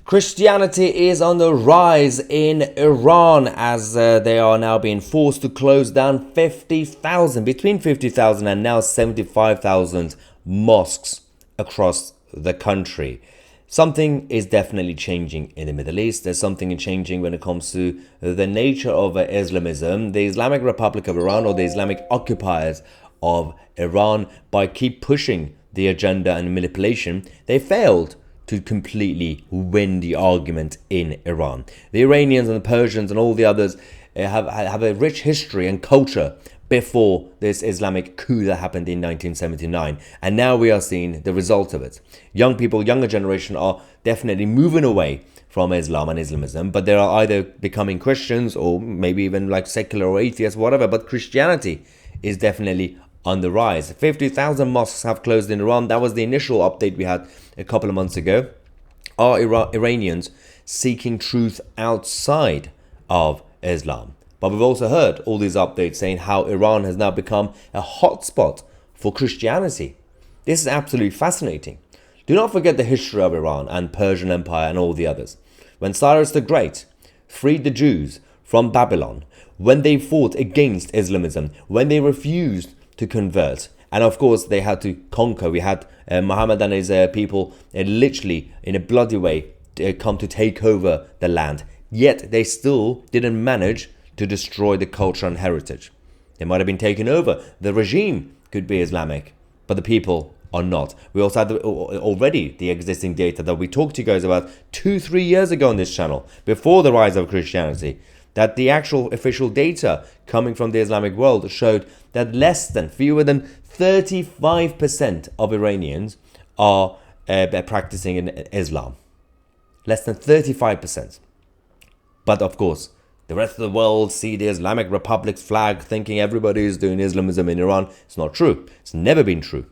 Christianity is on the rise in Iran as they are now being forced to close down between 50,000 and now 75,000 mosques across the country. Something is definitely changing in the Middle East. There's something changing when it comes to the nature of Islamism. The Islamic Republic of Iran, or the Islamic occupiers of Iran, by keep pushing the agenda and manipulation, they failed to completely win the argument in Iran. The Iranians and the Persians and all the others have a rich history and culture before this Islamic coup that happened in 1979. And now we are seeing the result of it. Young people, younger generation are definitely moving away from Islam and Islamism, but they are either becoming Christians or maybe even like secular or atheists, whatever. But Christianity is definitely on the rise. 50,000 mosques have closed in Iran. That was the initial update we had a couple of months ago. Are Iranians seeking truth outside of Islam? But we've also heard all these updates saying how Iran has now become a hotspot for Christianity. This is absolutely fascinating. Do not forget the history of Iran and Persian Empire and all the others. When Cyrus the Great freed the Jews from Babylon, when they fought against Islamism, when they refused to convert, and of course they had to conquer. We had Muhammad and his people literally in a bloody way come to take over the land. Yet they still didn't manage to destroy the culture and heritage. They might have been taken over. The regime could be Islamic, but the people are not. We also had already the existing data that we talked to you guys about 2-3 years ago on this channel, before the rise of Christianity, that the actual official data coming from the Islamic world showed that fewer than 35% of Iranians are practicing in Islam. Less than 35%. But of course, the rest of the world see the Islamic Republic's flag thinking everybody is doing Islamism in Iran. It's not true. It's never been true.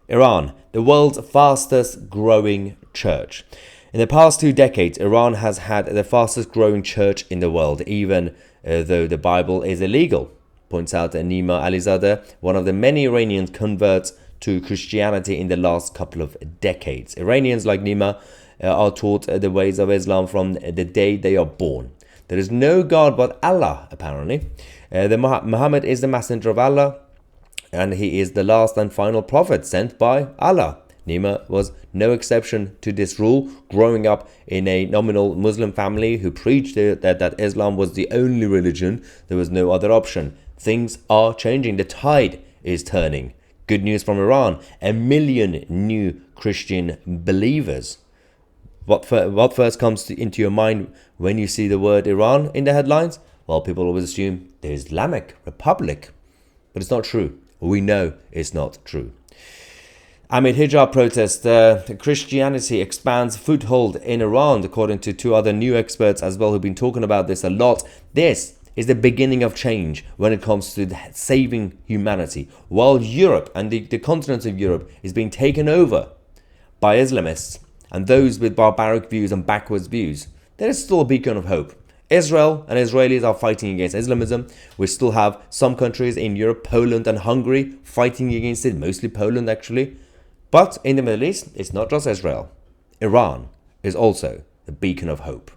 Iran, the world's fastest growing church. In the past 2 decades, Iran has had the fastest growing church in the world, even though the Bible is illegal, points out Nima Alizadeh, one of the many Iranian converts to Christianity in the last couple of decades. Iranians like Nima are taught the ways of Islam from the day they are born. There is no God but Allah, apparently. Muhammad is the messenger of Allah, and he is the last and final prophet sent by Allah. Nima was no exception to this rule, growing up in a nominal Muslim family who preached that Islam was the only religion. There was no other option. Things are changing. The tide is turning. Good news from Iran. 1 million new Christian believers. What first comes into your mind when you see the word Iran in the headlines? Well, people always assume the Islamic Republic. But it's not true. We know it's not true. Amid hijab protest, Christianity expands foothold in Iran, according to 2 other new experts as well who've been talking about this a lot. This is the beginning of change when it comes to saving humanity. While Europe and the continent of Europe is being taken over by Islamists and those with barbaric views and backwards views, there is still a beacon of hope. Israel and Israelis are fighting against Islamism. We still have some countries in Europe, Poland and Hungary, fighting against it, mostly Poland actually. But in the Middle East, it's not just Israel. Iran is also the beacon of hope.